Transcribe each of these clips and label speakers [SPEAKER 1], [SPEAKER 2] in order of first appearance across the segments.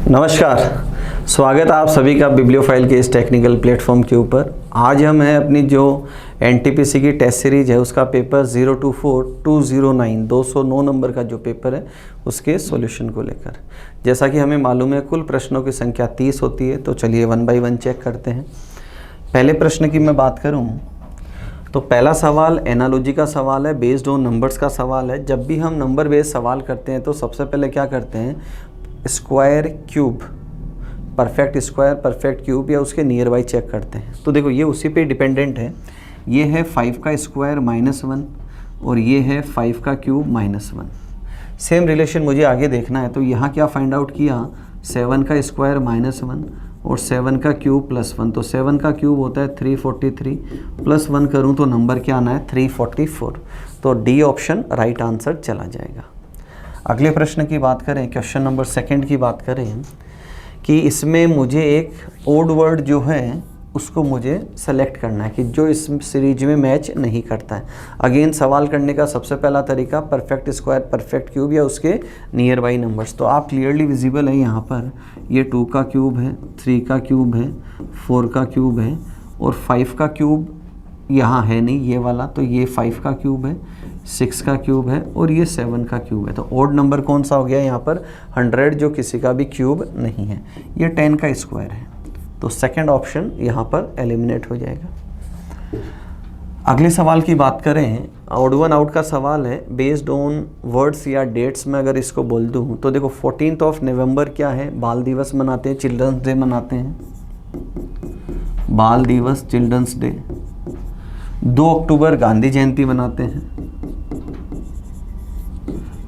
[SPEAKER 1] नमस्कार, स्वागत है आप सभी का बिब्लियोफाइल के इस टेक्निकल प्लेटफॉर्म के ऊपर। आज हम हैं अपनी जो एनटीपीसी की टेस्ट सीरीज है उसका पेपर 024209 209 नंबर का जो पेपर है उसके सॉल्यूशन को लेकर। जैसा कि हमें मालूम है कुल प्रश्नों की संख्या 30 होती है, तो चलिए वन बाय वन चेक करते हैं। पहले प्रश्न की मैं बात करूँ तो पहला सवाल एनालॉजी का सवाल है, बेस्ड ऑन नंबर्स का सवाल है। जब भी हम नंबर बेस्ड सवाल करते हैं तो सबसे पहले क्या करते हैं, square cube, perfect square perfect cube या उसके नियर बाई चेक करते हैं। तो देखो ये उसी पे डिपेंडेंट है। ये है 5 का स्क्वायर -1 और ये है 5 का क्यूब -1। सेम रिलेशन मुझे आगे देखना है, तो यहाँ क्या फाइंड आउट किया, 7 का स्क्वायर -1 और 7 का क्यूब +1। तो 7 का क्यूब होता है 343, +1 करूँ तो नंबर क्या आना है 344। तो डी ऑप्शन राइट आंसर चला जाएगा। अगले प्रश्न की बात करें, क्वेश्चन नंबर 2 की बात करें कि इसमें मुझे एक ओड वर्ड जो है उसको मुझे सेलेक्ट करना है कि जो इस सीरीज में मैच नहीं करता है। अगेन सवाल करने का सबसे पहला तरीका परफेक्ट स्क्वायर परफेक्ट क्यूब या उसके नियर बाई नंबर्स। तो आप क्लियरली विजिबल है यहाँ पर, ये 2 का क्यूब है, 3 का क्यूब है, 4 का क्यूब है और 5 का क्यूब यहाँ है नहीं ये वाला, तो ये 5 का क्यूब है, 6 का क्यूब है और ये 7 का क्यूब है। तो ओड नंबर कौन सा हो गया यहाँ पर 100, जो किसी का भी क्यूब नहीं है। ये 10 का स्क्वायर है, तो सेकंड ऑप्शन यहाँ पर एलिमिनेट हो जाएगा। अगले सवाल की बात करें, ऑड वन आउट का सवाल है, बेस्ड ऑन वर्ड्स या डेट्स में अगर इसको बोल दूँ तो देखो 14 नवंबर क्या है, बाल दिवस मनाते हैं, चिल्ड्रंस डे मनाते हैं, बाल दिवस चिल्ड्रंस डे। 2 अक्टूबर गांधी जयंती मनाते हैं,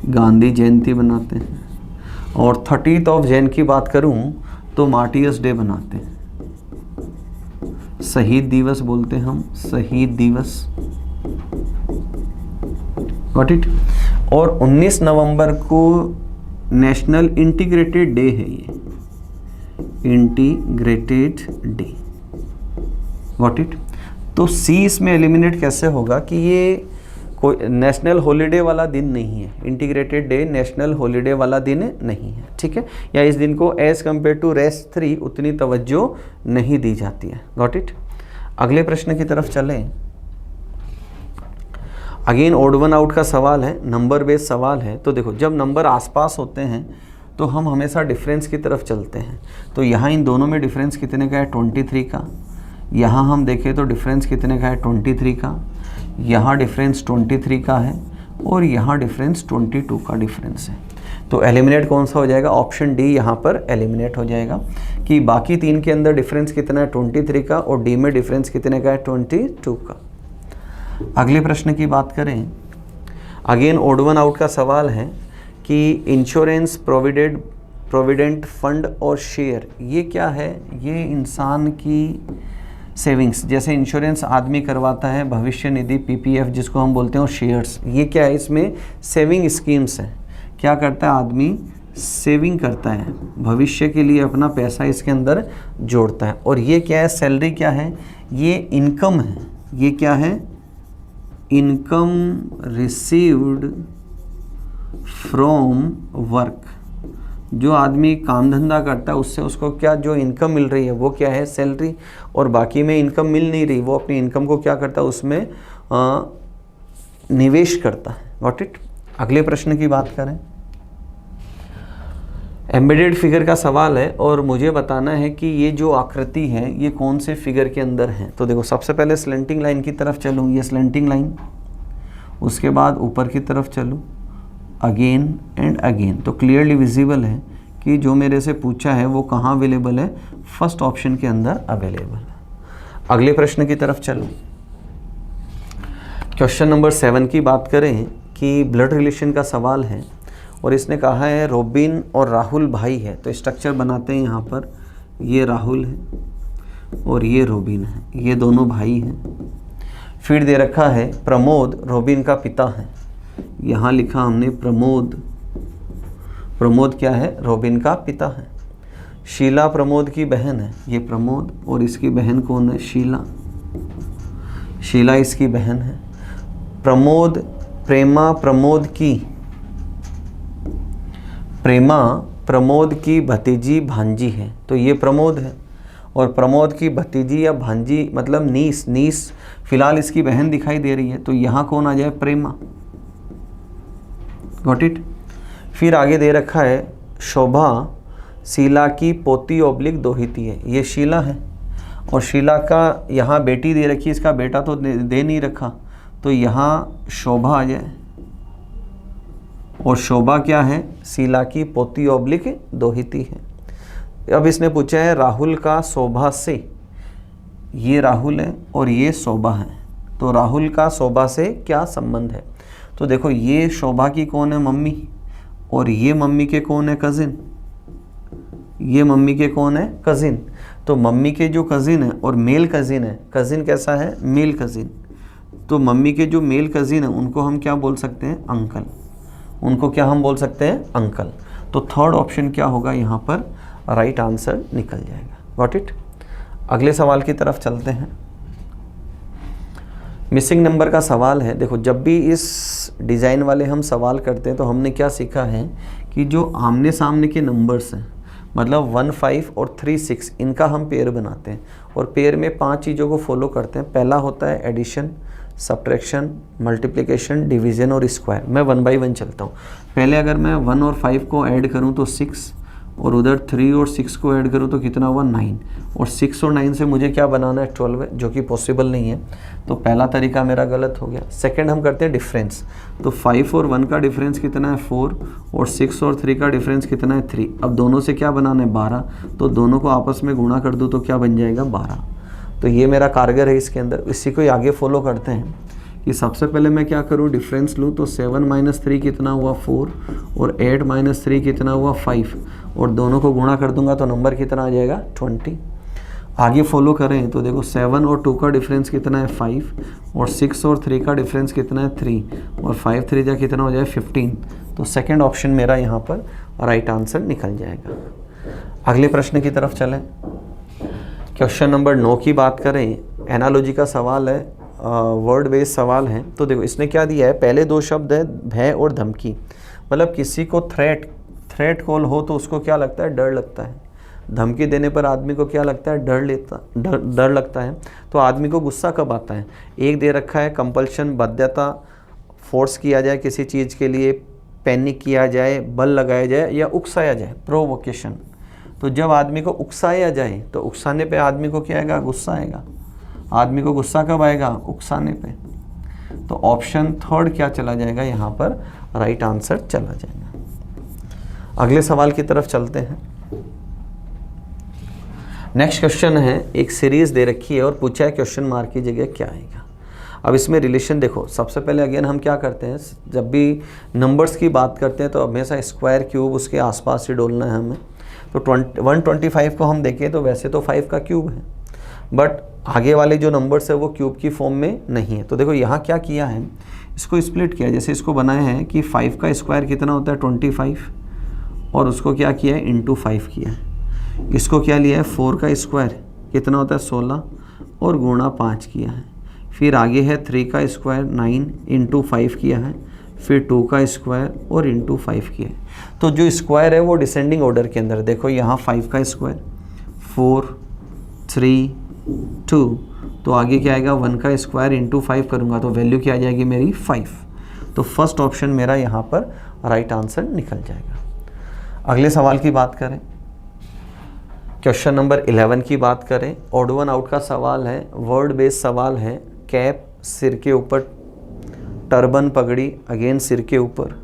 [SPEAKER 1] गांधी जयंती बनाते हैं। और 30 जैन की बात करूं तो मार्टियर्स डे बनाते हैं, शहीद दिवस बोलते हैं हम, शहीद दिवस। Got it. और 19 नवंबर को नेशनल इंटीग्रेटेड डे है, ये इंटीग्रेटेड डे। Got it. तो सी इसमें एलिमिनेट कैसे होगा कि ये कोई नेशनल हॉलीडे वाला दिन नहीं है, इंटीग्रेटेड डे नेशनल हॉलीडे वाला दिन नहीं है, ठीक है। या इस दिन को एज कम्पेयर टू रेस्ट 3 उतनी तवज्जो नहीं दी जाती है। Got it. अगले प्रश्न की तरफ चलें। अगेन ऑड वन आउट का सवाल है, नंबर बेस्ड सवाल है। तो देखो जब नंबर आसपास होते हैं तो हम हमेशा डिफरेंस की तरफ चलते हैं। तो यहाँ इन दोनों में डिफरेंस कितने का है 23 का, यहाँ हम देखें तो डिफरेंस कितने का है 23 का, यहाँ डिफरेंस 23 का है और यहाँ डिफरेंस 22 का डिफरेंस है। तो एलिमिनेट कौन सा हो जाएगा, ऑप्शन डी यहाँ पर एलिमिनेट हो जाएगा कि बाकी 3 के अंदर डिफरेंस कितना है 23 का और डी में डिफरेंस कितने का है 22 का। अगले प्रश्न की बात करें, अगेन ऑड वन आउट का सवाल है कि इंश्योरेंस प्रोविडेंट फंड और शेयर, ये क्या है, ये इंसान की सेविंग्स, जैसे इंश्योरेंस आदमी करवाता है, भविष्य निधि पीपीएफ जिसको हम बोलते हैं, और शेयर्स, ये क्या है, इसमें सेविंग स्कीम्स है। क्या करता है आदमी, सेविंग करता है, भविष्य के लिए अपना पैसा इसके अंदर जोड़ता है। और ये क्या है, सैलरी क्या है, ये इनकम है। ये क्या है, इनकम रिसीव्ड फ्रॉम वर्क। जो आदमी काम धंधा करता है उससे उसको क्या जो इनकम मिल रही है वो क्या है, सैलरी। और बाकी में इनकम मिल नहीं रही, वो अपनी इनकम को क्या करता है, उसमें निवेश करता है। Got it. अगले प्रश्न की बात करें, एम्बेडेड फिगर का सवाल है और मुझे बताना है कि ये जो आकृति है ये कौन से फिगर के अंदर है। तो देखो सबसे पहले स्लेंटिंग लाइन की तरफ चलूँ, ये स्लेंटिंग लाइन, उसके बाद ऊपर की तरफ चलूँ, अगेन एंड अगेन। तो क्लियरली विजिबल है कि जो मेरे से पूछा है वो कहाँ अवेलेबल है, फर्स्ट ऑप्शन के अंदर अवेलेबल है। अगले प्रश्न की तरफ चलो, क्वेश्चन नंबर 7 की बात करें कि ब्लड रिलेशन का सवाल है और इसने कहा है रोबिन और राहुल भाई है। तो स्ट्रक्चर बनाते हैं यहाँ पर, ये राहुल है और ये रोबिन है, ये दोनों भाई हैं। फिर दे रखा है प्रमोद रोबिन का पिता है, यहाँ लिखा हमने प्रमोद, प्रमोद क्या है, रोबिन का पिता है। शीला प्रमोद की बहन है, ये प्रमोद और इसकी बहन कौन है, शीला, शीला इसकी बहन है। प्रेमा प्रमोद की, प्रेमा प्रमोद की भतीजी भांजी है, तो ये प्रमोद है। और प्रमोद की भतीजी या भांजी मतलब नीस, नीस फिलहाल इसकी बहन दिखाई दे रही है, तो यहाँ कौन आ जाए, प्रेमा। Got it. फिर आगे दे रखा है शोभा शीला की पोती ऑब्लिक दोहिती है, ये शीला है। और शीला का यहाँ बेटी दे रखी है, इसका बेटा तो दे नहीं रखा, तो यहाँ शोभा आ जाए। और शोभा क्या है, शीला की पोती ऑब्लिक दोहिती है। अब इसने पूछा है राहुल का शोभा से, ये राहुल है और ये शोभा है, तो राहुल का शोभा से क्या संबंध है। तो देखो ये शोभा की कौन है, मम्मी, और ये मम्मी के कौन है, कज़िन, ये मम्मी के कौन है, कज़िन। तो मम्मी के जो कज़िन है और मेल कज़िन है, कज़िन कैसा है, मेल कज़िन, तो मम्मी के जो मेल कज़िन है उनको हम क्या बोल सकते हैं, अंकल, उनको क्या हम बोल सकते हैं, अंकल। तो थर्ड ऑप्शन क्या होगा यहाँ पर, राइट आंसर निकल जाएगा। Got it. अगले सवाल की तरफ चलते हैं। मिसिंग नंबर का सवाल है। देखो जब भी इस डिज़ाइन वाले हम सवाल करते हैं तो हमने क्या सीखा है कि जो आमने सामने के नंबर्स हैं, मतलब 1, 5 और 3, 6, इनका हम पेयर बनाते हैं और पेयर में 5 चीज़ों को फॉलो करते हैं। पहला होता है एडिशन, सब्ट्रैक्शन, मल्टीप्लिकेशन, डिवीज़न और स्क्वायर। मैं 1 बाई 1 चलता हूँ। पहले अगर मैं 1 और 5 को ऐड करूँ तो 6, और उधर 3 और 6 को ऐड करूँ तो कितना हुआ, 9, और 6 और 9 से मुझे क्या बनाना है, 12 है, जो कि पॉसिबल नहीं है। तो पहला तरीका मेरा गलत हो गया। सेकंड हम करते हैं डिफरेंस, तो 5 और 1 का डिफरेंस कितना है, 4, और 6 और 3 का डिफरेंस कितना है, 3। अब दोनों से क्या बनाना है, 12, तो दोनों को आपस में गुणा कर दूँ तो क्या बन जाएगा, 12। तो ये मेरा कारगर है इसके अंदर। इसी को आगे फॉलो करते हैं कि सबसे पहले मैं क्या करूँ, डिफरेंस लूँ, तो 7 - 3 कितना हुआ, 4, और 8 - 3 कितना हुआ, 5, और दोनों को गुणा कर दूंगा तो नंबर कितना आ जाएगा, 20। आगे फॉलो करें तो देखो 7 और 2 का डिफरेंस कितना है, 5, और 6 और 3 का डिफरेंस कितना है, 3, और 5 3 जा कितना हो जाए, 15। तो सेकंड ऑप्शन मेरा यहाँ पर राइट आंसर निकल जाएगा। अगले प्रश्न की तरफ चलें। क्वेश्चन नंबर 9 की बात करें, एनालॉजी का सवाल है, वर्ड बेस्ड सवाल है। तो देखो इसने क्या दिया है, पहले 2 शब्द है भय और धमकी, मतलब किसी को थ्रेट कॉल हो तो उसको क्या लगता है, डर लगता है। धमकी देने पर आदमी को क्या लगता है, डर लगता है। तो आदमी को गुस्सा कब आता है, एक दे रखा है कंपल्शन, बाध्यता, फोर्स किया जाए किसी चीज़ के लिए, पैनिक किया जाए, बल लगाया जाए, या उकसाया जाए, प्रोवोकेशन। तो जब आदमी को उकसाया जाए तो उकसाने पे आदमी को क्या आएगा, गुस्सा आएगा। आदमी को गुस्सा कब आएगा, उकसाने पे। तो ऑप्शन थर्ड क्या चला जाएगा, यहाँ पर राइट आंसर चला जाएगा। अगले सवाल की तरफ चलते हैं। नेक्स्ट क्वेश्चन है, एक सीरीज दे रखी है और पूछा है क्वेश्चन मार्क की जगह क्या आएगा। अब इसमें रिलेशन देखो, सबसे पहले अगेन हम क्या करते हैं, जब भी नंबर्स की बात करते हैं तो हमेशा स्क्वायर क्यूब उसके आसपास ही डोलना है हमें। तो 125 को हम देखें तो वैसे तो 5 का क्यूब है, बट आगे वाले जो नंबर्स है वो क्यूब की फॉर्म में नहीं है। तो देखो यहाँ क्या किया है, इसको स्प्लिट किया, जैसे इसको बनाया है कि 5 का स्क्वायर कितना होता है, 25, और उसको क्या किया है, इंटू 5 किया है। इसको क्या लिया है, 4 का स्क्वायर कितना होता है, 16, और गुणा 5 किया है। फिर आगे है 3 का स्क्वायर 9 इंटू 5 किया है, फिर 2 का स्क्वायर और इंटू 5 किया है। तो जो स्क्वायर है वो डिसेंडिंग ऑर्डर के अंदर, देखो यहाँ 5 का स्क्वायर, 4, 3, 2, तो आगे क्या आएगा, 1 का स्क्वायर इंटू 5 करूँगा तो वैल्यू क्या आ जाएगी मेरी, 5। तो फर्स्ट ऑप्शन मेरा यहाँ पर राइट आंसर निकल जाएगा। अगले सवाल की बात करें, क्वेश्चन नंबर 11 की बात करें, ऑड वन आउट का सवाल है, वर्ड बेस्ड सवाल है। कैप सिर के ऊपर, टर्बन पगड़ी अगेन सिर के ऊपर,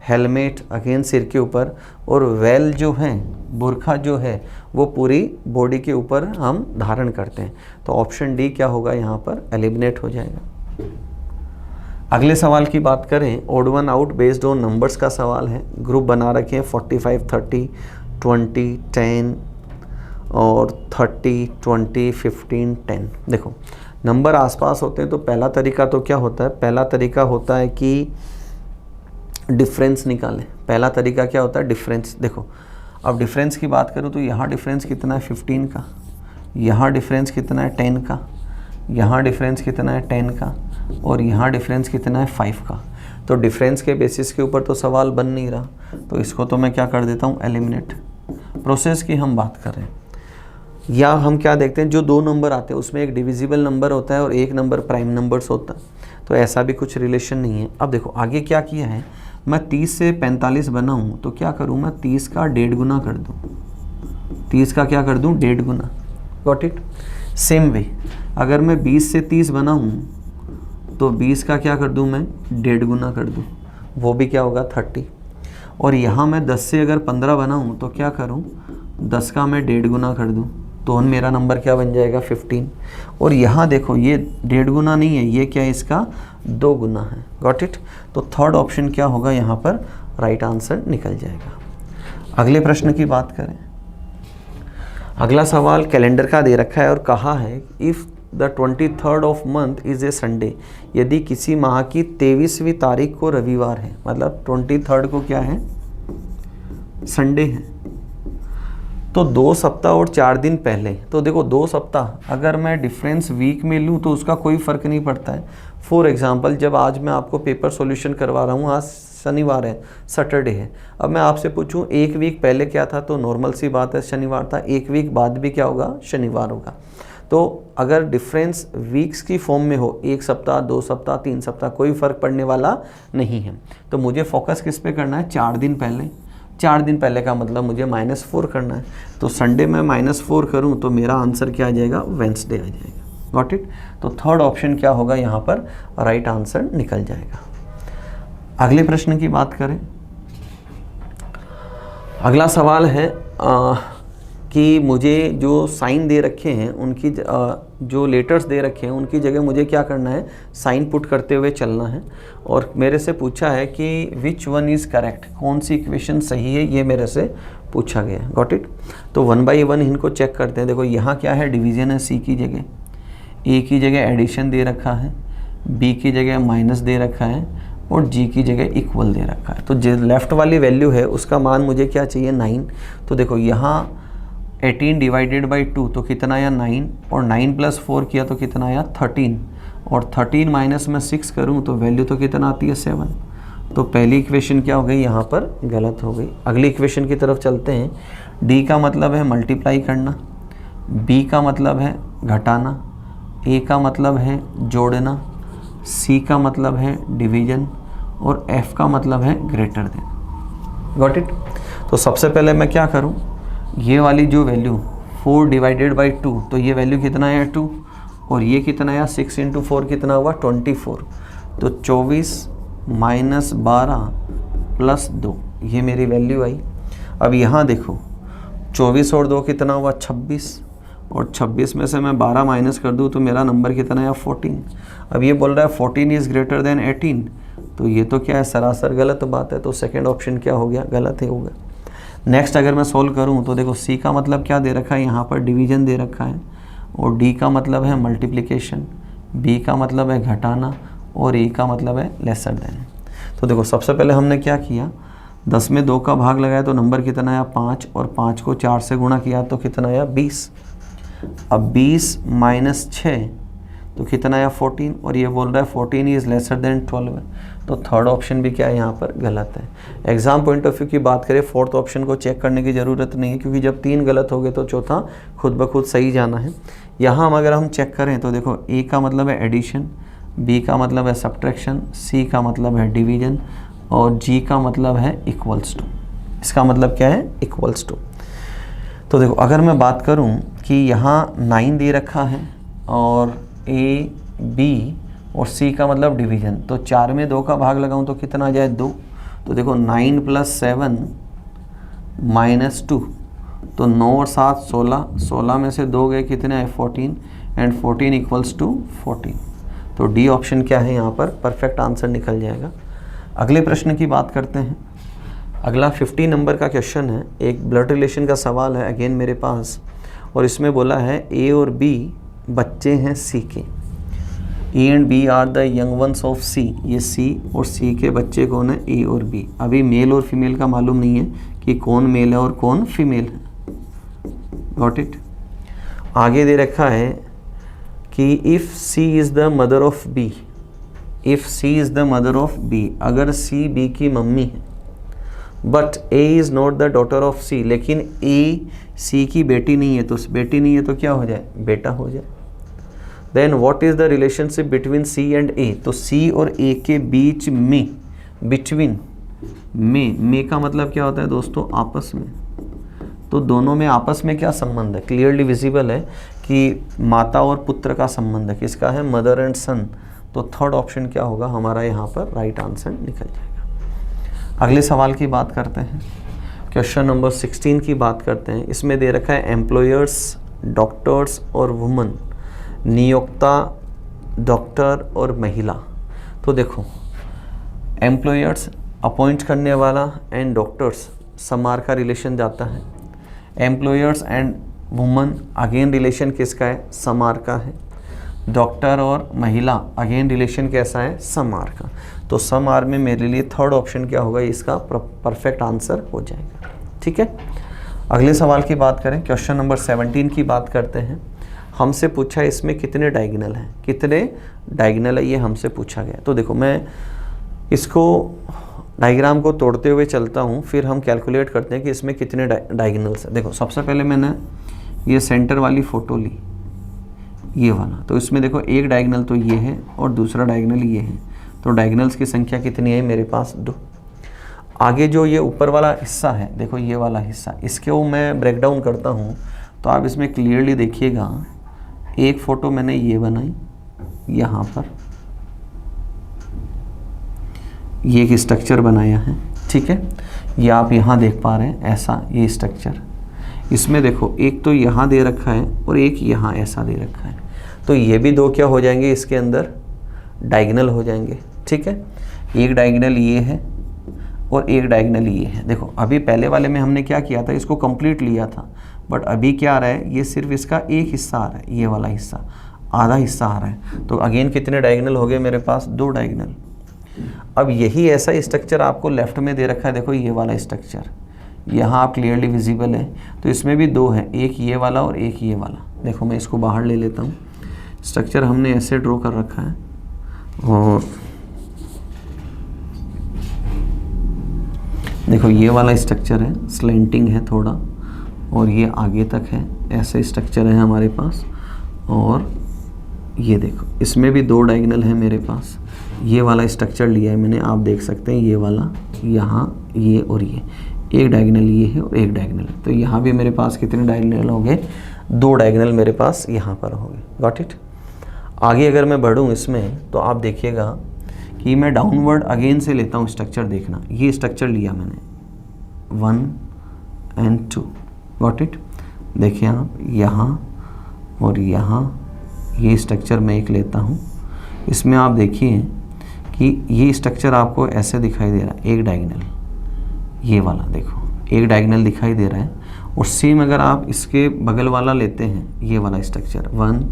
[SPEAKER 1] हेलमेट अगेन सिर के ऊपर, और वेल जो है, बुरखा जो है वो पूरी बॉडी के ऊपर हम धारण करते हैं। तो ऑप्शन डी क्या होगा, यहाँ पर एलिमिनेट हो जाएगा। अगले सवाल की बात करें, odd one out based on numbers का सवाल है। ग्रुप बना रखे हैं 45, 30, 20, 10 और 30, 20, 15, 10। देखो नंबर आसपास होते हैं तो पहला तरीका तो क्या होता है, पहला तरीका होता है कि डिफरेंस निकालें। पहला तरीका क्या होता है, डिफरेंस। देखो अब डिफरेंस की बात करूँ तो यहाँ डिफरेंस कितना है, 15 का, यहाँ डिफरेंस कितना है, 10 का, यहाँ डिफरेंस कितना है, 10 का, और यहाँ डिफरेंस कितना है, 5 का। तो डिफरेंस के बेसिस के ऊपर तो सवाल बन नहीं रहा, तो इसको तो मैं क्या कर देता हूँ, एलिमिनेट। प्रोसेस की हम बात करें, या हम क्या देखते हैं, जो दो नंबर आते हैं उसमें एक डिविजिबल नंबर होता है और एक नंबर प्राइम नंबर्स होता है, तो ऐसा भी कुछ रिलेशन नहीं है। अब देखो आगे क्या किया है, मैं 30 से 45 बनाऊँ तो क्या करूँ, मैं 30 का 1.5 गुना कर दूँ, 30 का क्या कर दूँ, 1.5 गुना। Got it. सेम वे अगर मैं 20 से 30 बनाऊँ तो 20 का क्या कर दूँ, मैं 1.5 गुना कर दूँ, वो भी क्या होगा, 30। और यहाँ मैं 10 से अगर 15 बनाऊँ तो क्या करूँ, 10 का मैं 1.5 गुना कर दूँ, तो मेरा नंबर क्या बन जाएगा, 15। और यहाँ देखो ये 1.5 गुना नहीं है, ये क्या है, इसका 2 गुना है। Got it. तो थर्ड ऑप्शन क्या होगा, यहाँ पर राइट आंसर निकल जाएगा। अगले प्रश्न की बात करें, अगला सवाल कैलेंडर का दे रखा है और कहा है if the 23rd of month is a Sunday, यदि किसी माह की 23वीं तारीख को रविवार है, मतलब 23rd को क्या है, संडे है, तो 2 सप्ताह और 4 दिन पहले, तो देखो 2 सप्ताह अगर मैं डिफरेंस वीक में लूँ तो उसका कोई फ़र्क नहीं पड़ता है। फॉर एग्जांपल जब आज मैं आपको पेपर सॉल्यूशन करवा रहा हूँ, आज शनिवार है, सैटरडे है, अब मैं आपसे पूछूं एक वीक पहले क्या था, तो नॉर्मल सी बात है शनिवार था, एक वीक बाद भी क्या होगा, शनिवार होगा। तो अगर डिफरेंस वीक्स की फॉर्म में हो, 1 सप्ताह, 2 सप्ताह, 3 सप्ताह, कोई फ़र्क पड़ने वाला नहीं है। तो मुझे फोकस किस पे करना है, 4 दिन पहले। 4 दिन पहले का मतलब मुझे -4 करना है, तो संडे में -4 करूं तो मेरा आंसर क्या आ जाएगा, वेंसडे आ जाएगा। Got it. तो थर्ड ऑप्शन क्या होगा, यहाँ पर राइट आंसर निकल जाएगा। अगले प्रश्न की बात करें, अगला सवाल है कि मुझे जो साइन दे रखे हैं उनकी जो लेटर्स दे रखे हैं उनकी जगह मुझे क्या करना है, साइन पुट करते हुए चलना है। और मेरे से पूछा है कि विच वन इज़ करेक्ट, कौन सी इक्वेशन सही है, ये मेरे से पूछा गया है। Got it. तो 1 बाई 1 इनको चेक करते हैं। देखो यहाँ क्या है, डिवीज़न है सी की जगह, ए की जगह एडिशन दे रखा है, बी की जगह माइनस दे रखा है और जी की जगह इक्वल दे रखा है। तो जो लेफ़्ट वाली वैल्यू है उसका मान मुझे क्या चाहिए, 9। तो देखो यहाँ 18 डिवाइडेड बाई 2 तो कितना आया, 9, और 9 + 4 किया तो कितना आया, 13, और 13 माइनस में 6 करूँ तो वैल्यू तो कितना आती है, 7। तो पहली इक्वेशन क्या हो गई, यहाँ पर गलत हो गई। अगली इक्वेशन की तरफ चलते हैं। डी का मतलब है मल्टीप्लाई करना, बी का मतलब है घटाना, ए का मतलब है जोड़ना, सी का मतलब है डिवीजन और एफ का मतलब है ग्रेटर देन। Got it. तो सबसे पहले मैं क्या करूं, ये वाली जो वैल्यू 4 डिवाइडेड बाई 2, तो ये वैल्यू कितना है, 2, और ये कितना है, 6 × 4 कितना हुआ, 24। तो 24 - 12 + 2, ये मेरी वैल्यू आई। अब यहाँ देखो 24 और 2 कितना हुआ, 26, और 26 में से मैं 12 माइनस कर दूँ तो मेरा नंबर कितना है, 14। अब ये बोल रहा है 14 इज़ ग्रेटर देन 18, तो ये तो क्या है, सरासर गलत बात है। तो सेकंड ऑप्शन क्या हो गया, गलत ही होगा। नेक्स्ट अगर मैं सोल्व करूँ तो देखो सी का मतलब क्या दे रखा है, यहाँ पर डिवीजन दे रखा है, और डी का मतलब है मल्टीप्लिकेशन, बी का मतलब है घटाना, और ए का मतलब है लेसर देन। तो देखो सबसे पहले हमने क्या किया, 10 में 2 का भाग लगाया तो नंबर कितना आया, 5, और 5 को 4 से गुणा किया तो कितना आया, 20। अब 20 - 6 तो कितना आया, 14, और ये बोल रहा है 14 इज़ लेसर देन 12। तो थर्ड ऑप्शन भी क्या है, यहाँ पर गलत है। एग्जाम पॉइंट ऑफ व्यू की बात करें, फोर्थ ऑप्शन को चेक करने की ज़रूरत नहीं है, क्योंकि जब 3 गलत हो गए तो चौथा खुद ब खुद सही जाना है। यहाँ अगर हम चेक करें तो देखो ए का मतलब है एडिशन, बी का मतलब है सब्ट्रैक्शन, सी का मतलब है डिवीजन, और जी का मतलब है इक्वल्स टू। इसका मतलब क्या है, इक्वल्स टू। तो देखो अगर मैं बात करूं कि यहाँ 9 दे रखा है और ए, बी और सी का मतलब डिवीजन, तो 4 में 2 का भाग लगाऊं तो कितना आ जाए, 2। तो देखो 9 + 7 - 2, तो 9 और 7 16, 16 में से 2 गए कितने आए, 14, एंड 14 = 14। तो डी ऑप्शन क्या है, यहाँ पर परफेक्ट आंसर निकल जाएगा। अगले प्रश्न की बात करते हैं। अगला 50 नंबर का क्वेश्चन है, एक ब्लड रिलेशन का सवाल है अगेन मेरे पास, और इसमें बोला है ए और बी बच्चे हैं सी के, A and B are the young ones of C. ये सी और सी के बच्चे कौन है, ए और बी। अभी मेल और फीमेल का मालूम नहीं है कि कौन मेल है और कौन फीमेल है। Got it. आगे दे रखा है कि if C is the mother of B, if C is the mother of B, अगर सी बी की मम्मी है, but A is not the daughter of C, लेकिन ए सी की बेटी नहीं है, तो बेटी नहीं है तो क्या हो जाए, बेटा हो जाए। Then what is the relationship between C and A, तो सी और ए के बीच में, बिटवीन में का मतलब क्या होता है दोस्तों, आपस में। तो दोनों में आपस में क्या संबंध है, क्लियरली विजिबल है कि माता और पुत्र का संबंध है, किसका है, मदर एंड सन। तो थर्ड ऑप्शन क्या होगा हमारा यहाँ पर राइट आंसर निकल जाएगा। अगले सवाल की बात करते हैं, क्वेश्चन नंबर 16 की बात करते हैं। इसमें दे रखा है एम्प्लॉयर्स, डॉक्टर्स और वुमन, नियोक्ता, डॉक्टर और महिला। तो देखो एम्प्लॉयर्स अपॉइंट करने वाला एंड डॉक्टर्स समार का रिलेशन जाता है, employers and woman again relation किसका है, समार का है, डॉक्टर और महिला अगेन रिलेशन कैसा है, समार का। तो समार में मेरे लिए थर्ड ऑप्शन क्या होगा, इसका परफेक्ट आंसर हो जाएगा। ठीक है, अगले सवाल की बात करें, क्वेश्चन नंबर 17 की बात करते हैं। हमसे पूछा है इसमें कितने डायगोनल हैं, कितने डायगोनल है ये हमसे पूछा गया। तो देखो मैं इसको डायग्राम को तोड़ते हुए चलता हूँ, फिर हम कैलकुलेट करते हैं कि इसमें कितने डायगोनल्स हैं। देखो सबसे पहले मैंने ये सेंटर वाली फ़ोटो ली, ये वाला, तो इसमें देखो एक डायगोनल तो ये है और दूसरा डायगोनल ये है, तो डायगोनल्स की संख्या कितनी है मेरे पास, 2। आगे जो ये ऊपर वाला हिस्सा है, देखो ये वाला हिस्सा, इसके वो मैं ब्रेक डाउन करता हूँ तो आप इसमें क्लियरली देखिएगा, एक फ़ोटो मैंने ये बनाई यहाँ पर, ये एक स्ट्रक्चर बनाया है, ठीक है, ये आप यहाँ देख पा रहे हैं ऐसा ये स्ट्रक्चर। इसमें देखो एक तो यहाँ दे रखा है और एक यहाँ ऐसा दे रखा है, तो ये भी दो क्या हो जाएंगे, इसके अंदर डायगोनल हो जाएंगे। ठीक है, एक डायगोनल ये है और एक डायगोनल ये है। देखो अभी पहले वाले में हमने क्या किया था, इसको कंप्लीट लिया था, बट अभी क्या आ रहा है, ये सिर्फ इसका एक हिस्सा आ रहा है, ये वाला हिस्सा, आधा हिस्सा आ रहा है। तो अगेन कितने डायगोनल हो गए मेरे पास, 2 डायगोनल। अब यही ऐसा स्ट्रक्चर आपको लेफ्ट में दे रखा है, देखो ये वाला स्ट्रक्चर यहाँ आप क्लियरली विजिबल है, तो इसमें भी 2 है, एक ये वाला और एक ये वाला। देखो मैं इसको बाहर ले लेता हूँ, स्ट्रक्चर हमने ऐसे ड्रॉ कर रखा है और देखो ये वाला स्ट्रक्चर है, स्लेंटिंग है थोड़ा और ये आगे तक है, ऐसे स्ट्रक्चर है हमारे पास। और ये देखो इसमें भी 2 डायगोनल है मेरे पास, ये वाला स्ट्रक्चर लिया है मैंने, आप देख सकते हैं ये वाला, यहाँ ये और ये, एक डायगोनल ये है और एक डायगोनल, तो यहाँ भी मेरे पास कितने डायगोनल हो गए, 2 डायगोनल मेरे पास यहाँ पर हो गए। Got it. आगे अगर मैं बढ़ूँ इसमें तो आप देखिएगा कि मैं डाउनवर्ड अगेन से लेता हूँ स्ट्रक्चर, देखना ये स्ट्रक्चर लिया मैंने 1 and 2, गॉट इट। देखिए आप यहाँ और यहाँ ये स्ट्रक्चर मैं एक लेता हूँ, इसमें आप देखिए कि ये स्ट्रक्चर आपको ऐसे दिखाई दे रहा है, एक डायगोनल ये वाला, देखो एक डायगोनल दिखाई दे रहा है। और सेम अगर आप इसके बगल वाला लेते हैं, ये वाला स्ट्रक्चर 1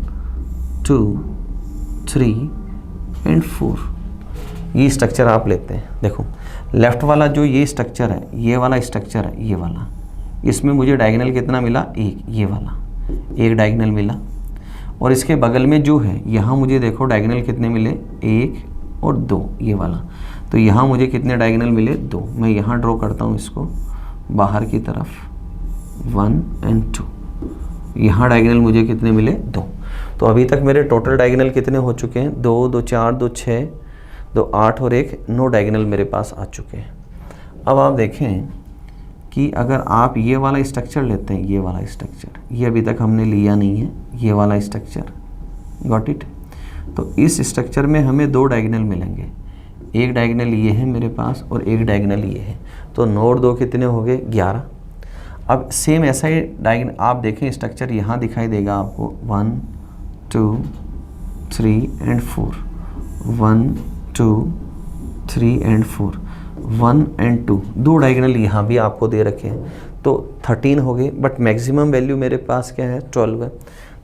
[SPEAKER 1] 2 3 and 4, ये स्ट्रक्चर आप लेते हैं। देखो लेफ़्ट वाला जो ये स्ट्रक्चर है, ये वाला स्ट्रक्चर है, ये वाला, इसमें मुझे डायगोनल कितना मिला, एक, ये वाला एक डायगोनल मिला। और इसके बगल में जो है यहाँ मुझे देखो डायगोनल कितने मिले, 1 और 2, ये वाला, तो यहाँ मुझे कितने डायगोनल मिले, 2। मैं यहाँ ड्रॉ करता हूँ इसको बाहर की तरफ, 1 and 2, यहाँ डायगोनल मुझे कितने मिले, 2। तो अभी तक मेरे टोटल डायगोनल कितने हो चुके हैं, 2 2 4 2 6 2 8 और 1 9 डायगोनल मेरे पास आ चुके हैं। अब आप देखें कि अगर आप ये वाला स्ट्रक्चर लेते हैं, ये वाला स्ट्रक्चर, ये अभी तक हमने लिया नहीं है, ये वाला स्ट्रक्चर, गॉट इट। तो इस स्ट्रक्चर में हमें 2 डायगोनल मिलेंगे, एक डायगोनल ये है मेरे पास और एक डायगोनल ये है, तो 9 और 2 कितने हो गए, 11। अब सेम ऐसा ही डायगोनल आप देखें स्ट्रक्चर यहाँ दिखाई देगा आपको 1 2 3 and 4, 1 2 3 and 4, 1 and 2, 2 डायगोनल यहाँ भी आपको दे रखे हैं, तो 13 हो गए। बट मैक्सिमम वैल्यू मेरे पास क्या है, 12 है,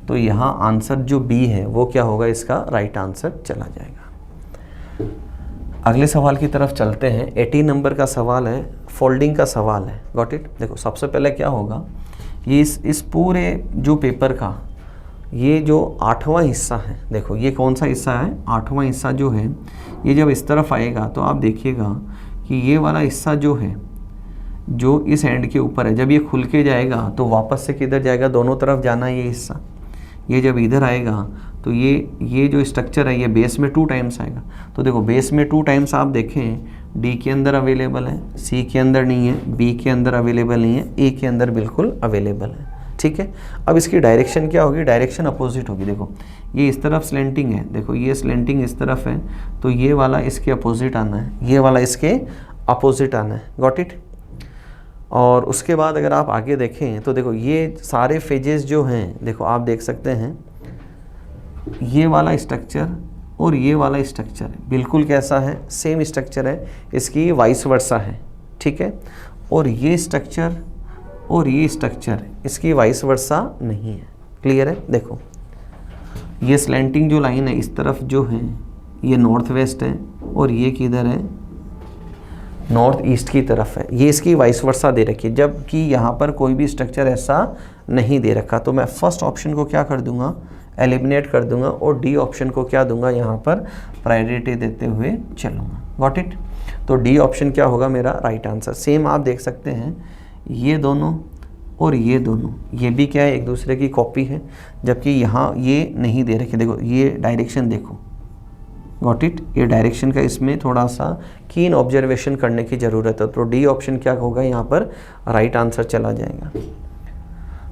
[SPEAKER 1] तो यहाँ आंसर जो बी है वो क्या होगा, इसका राइट आंसर चला जाएगा। अगले सवाल की तरफ चलते हैं। 18 नंबर का सवाल है, फोल्डिंग का सवाल है, गॉट इट। देखो सबसे पहले क्या होगा, ये इस पूरे जो पेपर का ये जो 8वां हिस्सा है, देखो ये कौन सा हिस्सा है, 8वां हिस्सा जो है, ये जब इस तरफ आएगा तो आप देखिएगा कि ये वाला हिस्सा जो है, जो इस एंड के ऊपर है, जब ये खुल के जाएगा तो वापस से किधर जाएगा, दोनों तरफ जाना है ये हिस्सा। ये जब इधर आएगा तो ये जो स्ट्रक्चर है ये बेस में 2 टाइम्स आएगा। तो देखो बेस में 2 टाइम्स आप देखें डी के अंदर अवेलेबल है, सी के अंदर नहीं है, बी के अंदर अवेलेबल नहीं है, ए के अंदर बिल्कुल अवेलेबल है। ठीक है, अब इसकी डायरेक्शन क्या होगी, डायरेक्शन अपोजिट होगी। देखो ये इस तरफ स्लेंटिंग है, देखो ये स्लेंटिंग इस तरफ है, तो ये वाला इसके अपोजिट आना है, ये वाला इसके अपोजिट आना है। Got it. और उसके बाद अगर आप आगे देखें तो देखो ये सारे फेजेस जो हैं, देखो आप देख सकते हैं ये वाला स्ट्रक्चर और ये वाला स्ट्रक्चर बिल्कुल कैसा है, सेम स्ट्रक्चर है, इसकी वाइस वर्सा है। ठीक है, और ये स्ट्रक्चर और ये स्ट्रक्चर इसकी वाइस वर्सा नहीं है। क्लियर है। देखो ये स्लैंटिंग जो लाइन है इस तरफ जो है ये नॉर्थ वेस्ट है और ये किधर है, नॉर्थ ईस्ट की तरफ है, ये इसकी वाइस वर्सा दे रखी है, जबकि यहाँ पर कोई भी स्ट्रक्चर ऐसा नहीं दे रखा। तो मैं फर्स्ट ऑप्शन को क्या कर दूंगा, एलिमिनेट कर दूंगा और डी ऑप्शन को क्या दूंगा, यहाँ पर प्रायोरिटी देते हुए चलूँगा। Got it. तो डी ऑप्शन क्या होगा मेरा राइट आंसर। सेम आप देख सकते हैं ये दोनों और ये दोनों, ये भी क्या है, एक दूसरे की कॉपी है, जबकि यहाँ ये नहीं दे रखे। देखो ये डायरेक्शन देखो, गॉट इट, ये डायरेक्शन का इसमें थोड़ा सा कीन ऑब्जर्वेशन करने की ज़रूरत है। तो डी ऑप्शन क्या होगा, यहाँ पर राइट आंसर चला जाएगा।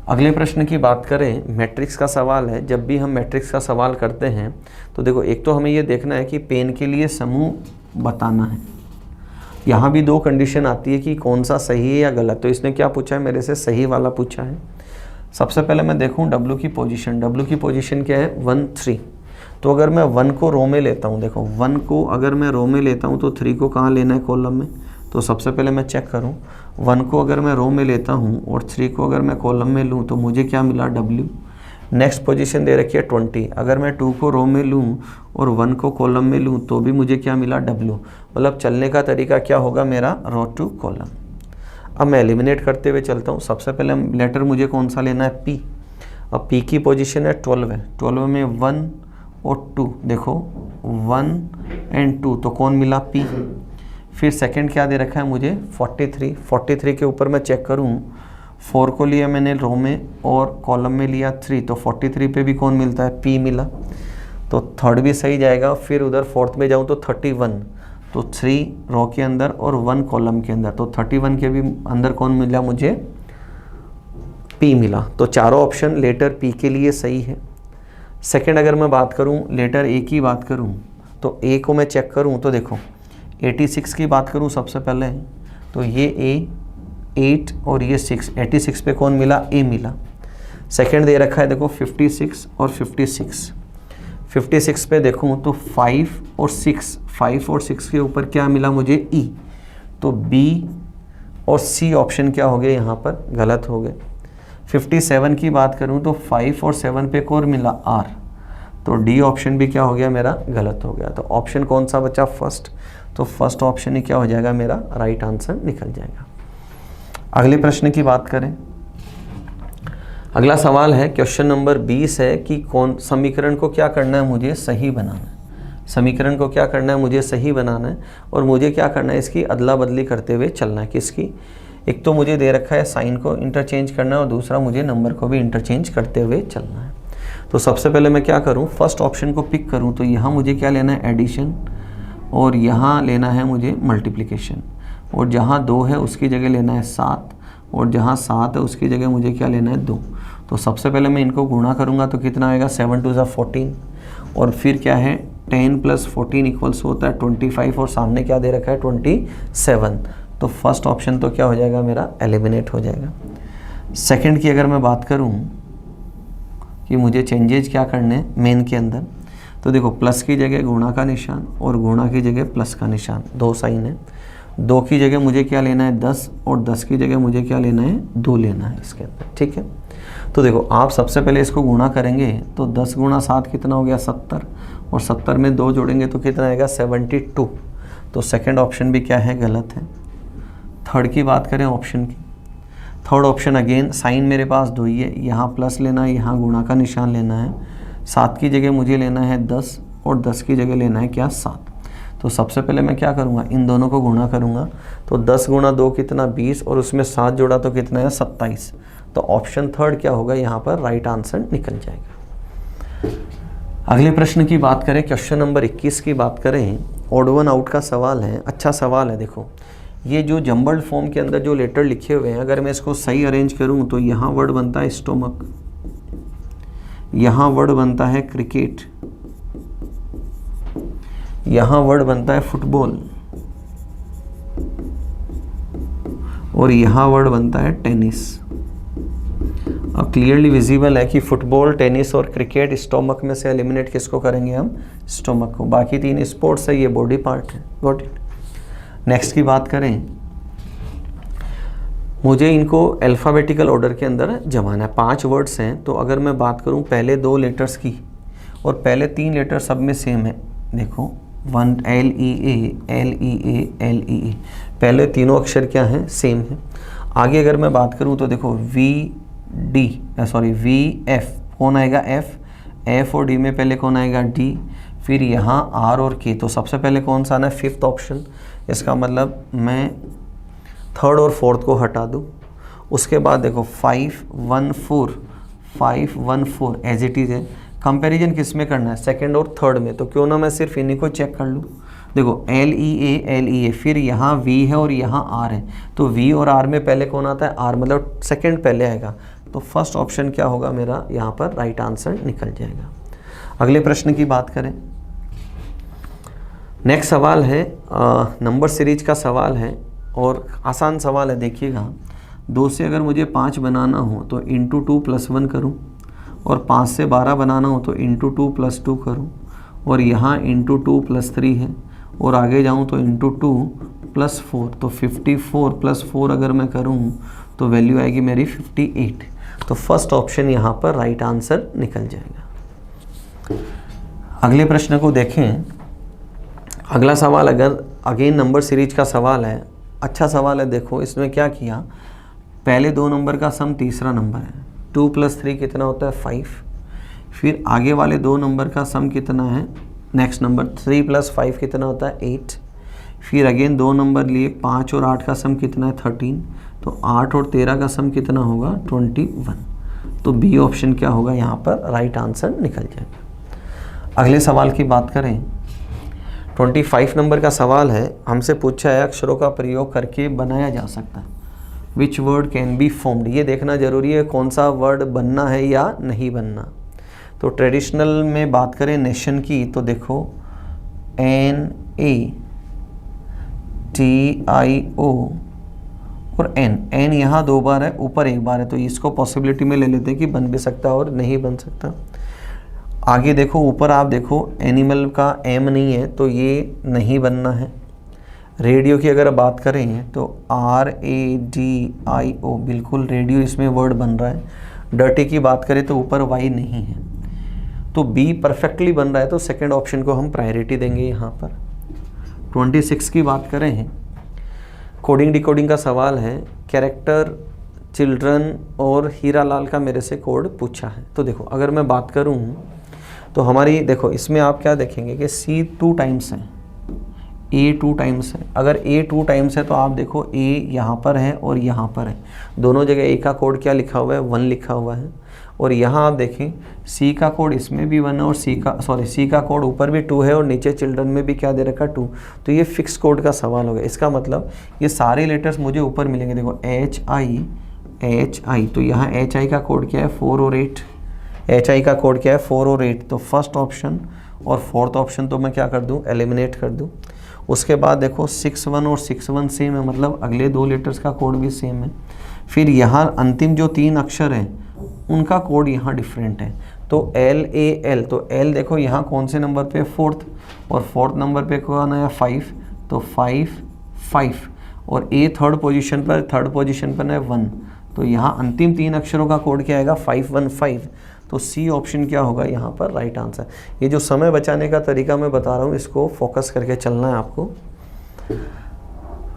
[SPEAKER 1] अगले प्रश्न की बात करें, मैट्रिक्स का सवाल है। जब भी हम मैट्रिक्स का सवाल करते हैं तो देखो एक तो हमें ये देखना है कि पेन के लिए समूह बताना है। यहाँ भी 2 कंडीशन आती है कि कौन सा सही है या गलत। तो इसने क्या पूछा है, मेरे से सही वाला पूछा है। सबसे पहले मैं देखूँ W की पोजीशन, W की पोजीशन क्या है 1 3। तो अगर मैं 1 को रो में लेता हूँ, देखो 1 को अगर मैं रो में लेता हूँ तो 3 को कहाँ लेना है, कॉलम में। तो सबसे पहले मैं चेक करूँ, 1 को अगर मैं रो में लेता हूँ और 3 को अगर मैं कॉलम में लूँ तो मुझे क्या मिला, W। नेक्स्ट पोजीशन दे रखी है 20, अगर मैं 2 को रो में लूँ और 1 को कॉलम में लूँ तो भी मुझे क्या मिला, W। मतलब चलने का तरीका क्या होगा मेरा, रो टू कॉलम। अब मैं एलिमिनेट करते हुए चलता हूँ। सबसे पहले लेटर मुझे कौन सा लेना है, P। अब P की पोजीशन है 12 है, 12 में 1 और 2, देखो 1 एंड 2 तो कौन मिला, P। फिर सेकंड क्या दे रखा है मुझे, 43। 43 के ऊपर मैं चेक करूं, 4 को लिया मैंने रो में और कॉलम में लिया 3, तो 43 पे भी कौन मिलता है, P मिला। तो थर्ड भी सही जाएगा। फिर उधर फोर्थ में जाऊं तो 31, तो 3 रो के अंदर और 1 कॉलम के अंदर, तो 31 के भी अंदर कौन मिला मुझे, P मिला। तो चारों ऑप्शन लेटर P के लिए सही है। सेकंड अगर मैं बात करूं, लेटर A की बात करूं तो A को मैं चेक करूं तो देखो 86 की बात करूं सबसे पहले, तो ये A 8 और ये 6, 86 पे कौन मिला, A मिला। सेकंड दे रखा है देखो 56 और 56, 56 पे देखूं तो 5 और 6, 5 और 6 के ऊपर क्या मिला मुझे, E। तो B और C ऑप्शन क्या हो गए यहाँ पर, गलत हो गए। 57 की बात करूं तो 5 और 7 पे कौन मिला, R। तो डी ऑप्शन भी क्या हो गया मेरा, गलत हो गया। तो ऑप्शन कौन सा बचा, फर्स्ट। तो फर्स्ट ऑप्शन ही क्या हो जाएगा मेरा, राइट आंसर निकल जाएगा। अगले प्रश्न की बात करें। अगला सवाल है, क्वेश्चन नंबर 20 है कि कौन समीकरण को क्या करना है, मुझे सही बनाना है। समीकरण को क्या करना है, मुझे सही बनाना है और मुझे क्या करना है, इसकी अदला बदली करते हुए चलना है। किसकी, एक तो मुझे दे रखा है साइन को इंटरचेंज करना है और दूसरा मुझे नंबर को भी इंटरचेंज करते हुए चलना है। तो सबसे पहले मैं क्या करूं, फर्स्ट ऑप्शन को पिक करूं। तो यहाँ मुझे क्या लेना है, एडिशन, और यहाँ लेना है मुझे मल्टीप्लिकेशन, और जहाँ 2 है उसकी जगह लेना है 7, और जहाँ 7 है उसकी जगह मुझे क्या लेना है, 2। तो सबसे पहले मैं इनको गुणा करूँगा तो कितना आएगा, 7 2 14, और फिर क्या है 10 + 14 इक्वल्स होता है 25, और सामने क्या दे रखा है 27। तो फर्स्ट ऑप्शन तो क्या हो जाएगा मेरा, एलिमिनेट हो जाएगा। सेकंड की अगर मैं बात करूं कि मुझे चेंजेज क्या करने मेन के अंदर, तो देखो प्लस की जगह गुणा का निशान और गुणा की जगह प्लस का निशान, 2 साइन है। 2 की जगह मुझे क्या लेना है, 10, और 10 की जगह मुझे क्या लेना है, 2 लेना है इसके अंदर। ठीक है, तो देखो आप सबसे पहले इसको गुणा करेंगे तो 10 × 7 कितना हो गया, 70, और 70 में 2 जोड़ेंगे तो कितना आएगा, 72। तो सेकेंड ऑप्शन भी क्या है, गलत है। थर्ड की बात करें ऑप्शन की, थर्ड ऑप्शन अगेन साइन मेरे पास 2 ही है, यहाँ प्लस लेना है, यहाँ गुणा का निशान लेना है। 7 की जगह मुझे लेना है 10 और 10 की जगह लेना है क्या 7। तो सबसे पहले मैं क्या करूँगा, इन दोनों को गुणा करूँगा। तो 10 गुणा 2 कितना 20 और उसमें 7 जोड़ा तो कितना है 27। तो ऑप्शन थर्ड क्या होगा यहाँ पर राइट आंसर निकल जाएगा। अगले प्रश्न की बात करें, क्वेश्चन नंबर 21 की बात करें, ऑड वन आउट का सवाल है। अच्छा सवाल है। देखो ये जो जम्बल्ड फॉर्म के अंदर जो लेटर लिखे हुए हैं, अगर मैं इसको सही अरेंज करूं तो यहाँ वर्ड बनता है स्टोमक, यहाँ वर्ड बनता है क्रिकेट, यहाँ वर्ड बनता है फुटबॉल और यहाँ वर्ड बनता है टेनिस। अब क्लियरली विजिबल है कि फुटबॉल, टेनिस और क्रिकेट स्टोमक में से एलिमिनेट किसको करेंगे हम, स्टोमक को। बाकी 3 स्पोर्ट्स है, ये बॉडी पार्ट है। Got it. नेक्स्ट की बात करें, मुझे इनको अल्फ़ाबेटिकल ऑर्डर के अंदर जमाना है। 5 वर्ड्स हैं, तो अगर मैं बात करूं पहले 2 लेटर्स की और पहले 3 लेटर सब में सेम है। देखो 1 LEA, पहले तीनों अक्षर क्या हैं, सेम है। आगे अगर मैं बात करूं तो देखो VF कौन आएगा, F और D में पहले कौन आएगा, D। फिर यहाँ R और K, तो सबसे पहले कौन सा आना है, 5th ऑप्शन। इसका मतलब मैं 3rd और 4th को हटा दूँ। उसके बाद देखो 5 1 4 एज इट इज़ है। कंपैरिजन किस में करना है, 2nd और 3rd में। तो क्यों ना मैं सिर्फ इन्हीं को चेक कर लूँ। देखो LEA, फिर यहाँ V है और यहाँ R है। तो V और R में पहले कौन आता है, R, मतलब 2nd पहले आएगा। तो फर्स्ट ऑप्शन क्या होगा मेरा, यहाँ पर राइट आंसर निकल जाएगा। अगले प्रश्न की बात करें, नेक्स्ट सवाल है नंबर सीरीज का सवाल है और आसान सवाल है। देखिएगा 2 से अगर मुझे 5 बनाना हो तो इंटू 2 + 1 करूँ, और 5 से 12 बनाना हो तो इंटू 2 + 2 करूँ, और यहाँ इंटू 2 + 3 है, और आगे जाऊँ तो इंटू 2 + 4। तो 54 + 4 अगर मैं करूँ तो वैल्यू आएगी मेरी 58। तो फर्स्ट ऑप्शन यहाँ पर राइट आंसर निकल जाएगा। अगले प्रश्न को देखें। अगला सवाल अगर अगेन नंबर सीरीज का सवाल है। अच्छा सवाल है। देखो इसमें क्या किया, पहले 2 नंबर का सम तीसरा नंबर है, 2 + 3 कितना होता है 5। फिर आगे वाले 2 नंबर का सम कितना है, नेक्स्ट नंबर 3 + 5 कितना होता है 8। फिर अगेन 2 नंबर लिए, 5 और 8 का सम कितना है 13। तो 8 और 13 का सम कितना होगा 21। तो बी ऑप्शन क्या होगा यहाँ पर राइट आंसर निकल जाएगा। अगले सवाल की बात करें, 25 नंबर का सवाल है। हमसे पूछा है अक्षरों का प्रयोग करके बनाया जा सकता है, which word can be formed. ये देखना जरूरी है कौन सा वर्ड बनना है या नहीं बनना। तो ट्रेडिशनल में बात करें नेशन की, तो देखो NATIO और N यहाँ 2 बार है, ऊपर 1 बार है। तो इसको पॉसिबिलिटी में ले लेते हैं कि बन भी सकता है और नहीं बन सकता। आगे देखो ऊपर आप देखो एनिमल का M नहीं है, तो ये नहीं बनना है। रेडियो की अगर बात करें तो RADIO, बिल्कुल रेडियो इसमें वर्ड बन रहा है। डर्टी की बात करें तो ऊपर Y नहीं है, तो B परफेक्टली बन रहा है। तो सेकंड ऑप्शन को हम प्रायोरिटी देंगे यहाँ पर। 26 की बात करें, कोडिंग डिकोडिंग का सवाल है। कैरेक्टर, चिल्ड्रन और हीरा लाल का मेरे से कोड पूछा है। तो देखो अगर मैं बात करूँ तो हमारी देखो इसमें आप क्या देखेंगे कि C 2 टाइम्स है, A 2 टाइम्स है। अगर A 2 टाइम्स है तो आप देखो A यहाँ पर है और यहाँ पर है, दोनों जगह A का कोड क्या लिखा हुआ है 1 लिखा हुआ है। और यहाँ आप देखें C का कोड इसमें भी 1 है और C का कोड ऊपर भी 2 है और नीचे चिल्ड्रन में भी क्या दे रखा 2। तो ये फिक्स कोड का सवाल होगा। इसका मतलब ये सारे लेटर्स मुझे ऊपर मिलेंगे। देखो HI, तो यहाँ HI का कोड क्या है 4 और 8। HI का कोड क्या है 4 और 8। तो फर्स्ट ऑप्शन और फोर्थ ऑप्शन तो मैं क्या कर दूँ, एलिमिनेट कर दूँ। उसके बाद देखो 61 और 61 सेम है, मतलब अगले 2 लेटर्स का कोड भी सेम है। फिर यहाँ अंतिम जो 3 अक्षर हैं उनका कोड यहाँ डिफरेंट है। तो LAL, तो L देखो यहाँ कौन से नंबर पे 4th, और 4th नंबर पे कौन आया 5, तो 5 और A 3rd पोजीशन पर है 1। तो यहाँ अंतिम 3 अक्षरों का कोड क्या आएगा 515। तो C ऑप्शन क्या होगा यहाँ पर राइट आंसर। ये जो समय बचाने का तरीका मैं बता रहा हूँ, इसको फोकस करके चलना है आपको।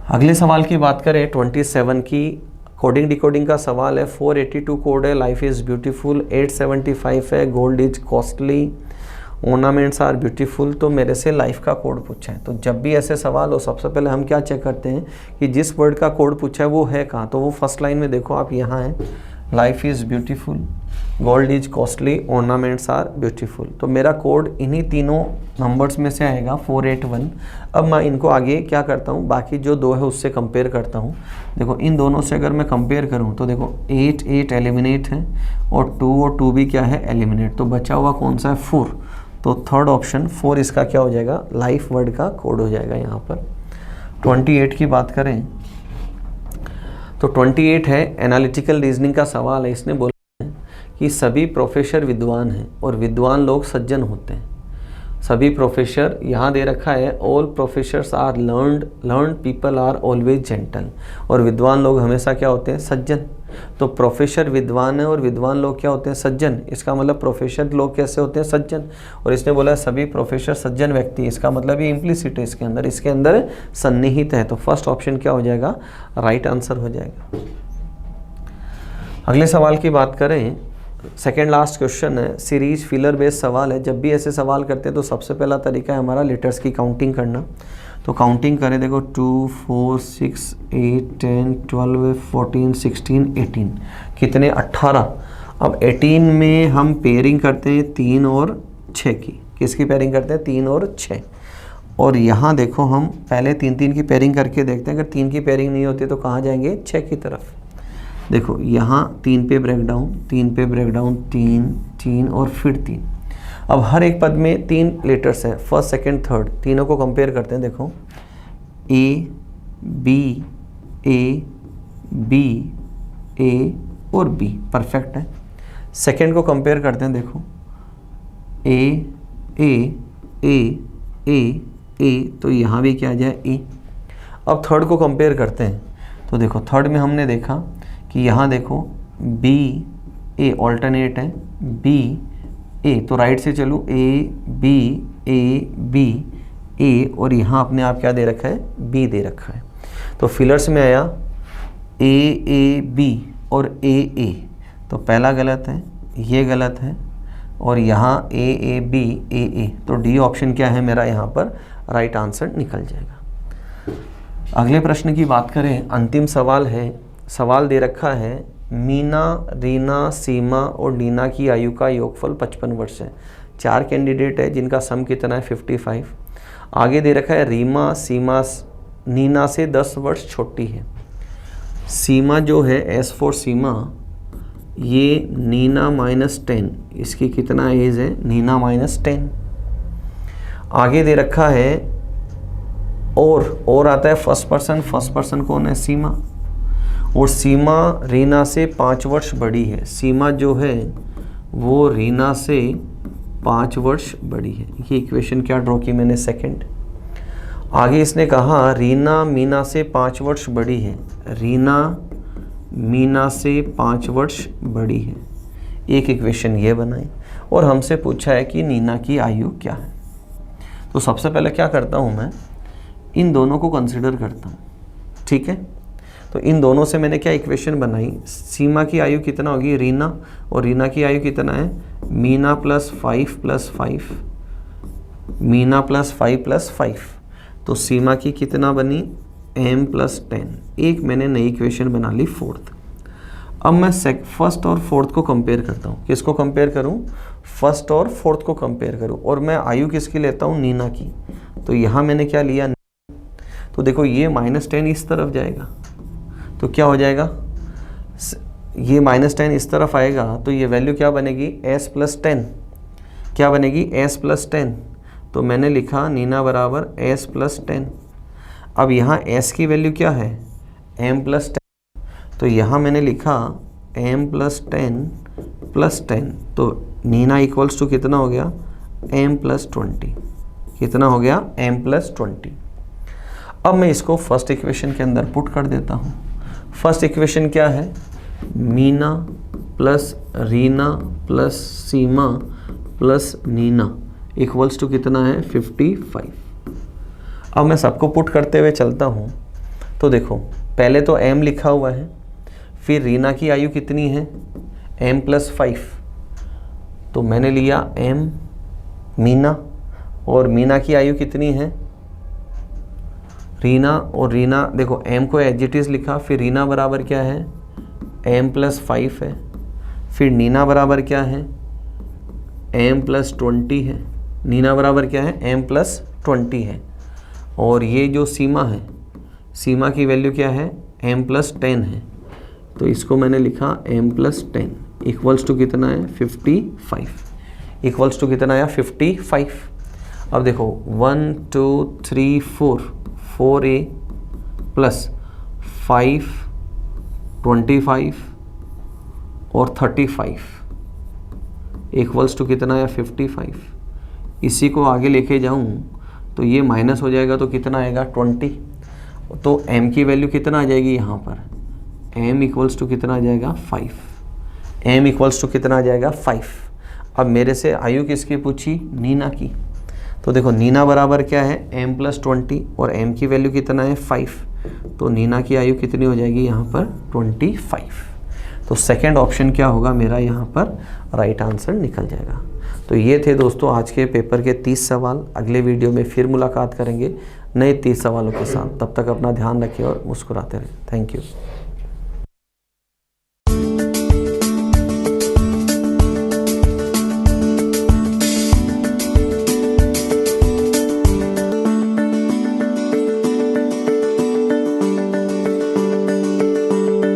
[SPEAKER 1] अगले सवाल की बात करें 27 की, कोडिंग डिकोडिंग का सवाल है। 482 कोड है, लाइफ इज़ ब्यूटीफुल। 875 है, gold is costly, ornaments are beautiful. तो मेरे से लाइफ का कोड पूछा है। तो जब भी ऐसे सवाल हो सबसे पहले हम क्या चेक करते हैं कि जिस वर्ड का कोड पूछा है वो है कहाँ। तो वो फर्स्ट लाइन में देखो आप, यहाँ है life is beautiful, gold is costly, ornaments are beautiful. तो मेरा कोड इन्हीं तीनों नंबर्स में से आएगा 481। अब मैं इनको आगे क्या करता हूँ, बाकी जो दो है उससे कंपेयर करता हूँ। देखो इन दोनों से अगर मैं कंपेयर करूँ तो देखो 8 8 एलिमिनेट है और 2 भी क्या है, एलिमिनेट। तो बचा हुआ कौन सा है, 4। तो थर्ड ऑप्शन 4 इसका क्या हो जाएगा, लाइफ वर्ड का कोड हो जाएगा यहाँ पर। 28 की बात करें तो 28 है, एनालिटिकल रीजनिंग का सवाल है। इसने बोला है कि सभी प्रोफेसर विद्वान हैं और विद्वान लोग सज्जन होते हैं। सभी प्रोफेसर यहाँ दे रखा है, all professors are learned people are always gentle. और विद्वान लोग हमेशा क्या होते हैं, सज्जन। तो प्रोफेसर विद्वान है और विद्वान लोग क्या होते हैं, सज्जन। इसका मतलब प्रोफेसर लोग कैसे होते हैं, सज्जन। और इसने बोला सभी प्रोफेसर सज्जन व्यक्ति, इसका मतलब ये इम्प्लिसिट है इसके अंदर सन्निहित है। तो फर्स्ट ऑप्शन क्या हो जाएगा, राइट आंसर हो जाएगा। अगले सवाल की बात करें, सेकेंड लास्ट क्वेश्चन है, सीरीज फिलर बेस्ड सवाल है। जब भी ऐसे सवाल करते हैं तो सबसे पहला तरीका है हमारा लेटर्स की काउंटिंग करना। तो काउंटिंग करें, देखो 2 4 6 8 10 12 14 16 18, कितने, 18। अब 18 में हम पेयरिंग करते हैं 3 और 6 की। किसकी पेयरिंग करते हैं, 3 और 6। और यहाँ देखो हम पहले 3 3 की पेयरिंग करके देखते हैं। अगर 3 की पेयरिंग नहीं होती तो कहाँ जाएंगे, 6 की तरफ। देखो यहाँ 3 पे ब्रेकडाउन, 3 पे ब्रेकडाउन, 3 3 और फिर 3। अब हर एक पद में 3 लेटर्स हैं, फर्स्ट सेकंड थर्ड, तीनों को कंपेयर करते हैं। देखो ए बी और बी परफेक्ट है। सेकंड को कंपेयर करते हैं, देखो ए, तो यहाँ भी क्या आ जाए, ए। अब थर्ड को कंपेयर करते हैं तो देखो थर्ड में हमने देखा कि यहाँ देखो बी ए ऑल्टरनेट है, बी ए, तो राइट से चलो ए बी ए, और यहाँ अपने आप क्या दे रखा है, बी दे रखा है। तो फिलर्स में आया ए बी और ए, तो पहला गलत है, ये गलत है, और यहाँ ए बी ए, तो डी ऑप्शन क्या है मेरा यहाँ पर राइट आंसर निकल जाएगा। अगले प्रश्न की बात करें, अंतिम सवाल है। सवाल दे रखा है मीना, रीना, सीमा और नीना की आयु का योगफल 55 वर्ष है। 4 कैंडिडेट है जिनका सम कितना है, 55। आगे दे रखा है रीमा, सीमा नीना से 10 वर्ष छोटी है। सीमा जो है, एस फॉर सीमा, ये नीना -10, इसकी कितना एज है, नीना -10। आगे दे रखा है और आता है फर्स्ट पर्सन कौन है, सीमा। और सीमा रीना से 5 वर्ष बड़ी है। सीमा जो है वो रीना से 5 वर्ष बड़ी है। ये इक्वेशन क्या ड्रॉ की मैंने, सेकंड। आगे इसने कहा रीना मीना से 5 वर्ष बड़ी है। रीना मीना से 5 वर्ष बड़ी है, एक इक्वेशन ये बनाई। और हमसे पूछा है कि नीना की आयु क्या है। तो सबसे पहले क्या करता हूँ मैं, इन दोनों को कंसिडर करता हूँ, ठीक है। तो इन दोनों से मैंने क्या इक्वेशन बनाई, सीमा की आयु कितना होगी, रीना, और रीना की आयु कितना है, मीना +5 + 5, मीना +5 + 5। तो सीमा की कितना बनी, m + 10। एक मैंने नई इक्वेशन बना ली, फोर्थ। अब मैं फर्स्ट और फोर्थ को कंपेयर करता हूँ। किसको कंपेयर करूँ, फर्स्ट और फोर्थ को कंपेयर करूँ। और मैं आयु किसकी लेता हूँ, नीना की। तो यहाँ मैंने क्या लिया, तो देखो ये -10 इस तरफ जाएगा, तो क्या हो जाएगा, ये -10 इस तरफ आएगा, तो ये वैल्यू क्या बनेगी, s + 10। क्या बनेगी, s + 10। तो मैंने लिखा नीना बराबर s + 10। अब यहाँ s की वैल्यू क्या है, m + 10। तो यहाँ मैंने लिखा m + 10 + 10। तो नीना इक्वल्स टू कितना हो गया, m + 20। कितना हो गया, m + 20। अब मैं इसको फर्स्ट इक्वेशन के अंदर पुट कर देता हूँ। फर्स्ट इक्वेशन क्या है, Meena plus Reena plus Seema plus Neena equals to कितना है, 55। अब मैं सबको पुट करते हुए चलता हूँ। तो देखो पहले तो m लिखा हुआ है, फिर रीना की आयु कितनी है, m+5, तो मैंने लिया m मीना, और मीना की आयु कितनी है, रीना, और रीना देखो m को एज इट इज़ लिखा, फिर रीना बराबर क्या है, m+5 है, फिर नीना बराबर क्या है, m+20 है, नीना बराबर क्या है, m+20 है, और ये जो सीमा है, सीमा की वैल्यू क्या है, m+10 है, तो इसको मैंने लिखा m+10 इक्वल्स टू कितना है, 55, इक्वल्स टू कितना आया, 55। अब देखो 1 2 3 4, 4a प्लस 5 25 और 35 इक्वल्स टू कितना आया, 55। इसी को आगे लेके जाऊं तो ये माइनस हो जाएगा, तो कितना आएगा, 20। तो m की वैल्यू कितना आ जाएगी यहाँ पर, m इक्वल्स टू कितना आ जाएगा, 5, m इक्वल्स टू कितना आ जाएगा, 5। अब मेरे से आयु किसकी पूछी, नीना की, तो देखो नीना बराबर क्या है, m+20, और m की वैल्यू कितना है, 5, तो नीना की आयु कितनी हो जाएगी यहाँ पर, 25। तो सेकंड ऑप्शन क्या होगा मेरा यहाँ पर, राइट आंसर निकल जाएगा। तो ये थे दोस्तों आज के पेपर के 30 सवाल। अगले वीडियो में फिर मुलाकात करेंगे नए 30 सवालों के साथ। तब तक अपना ध्यान रखिए और मुस्कुराते रहें। Thank you.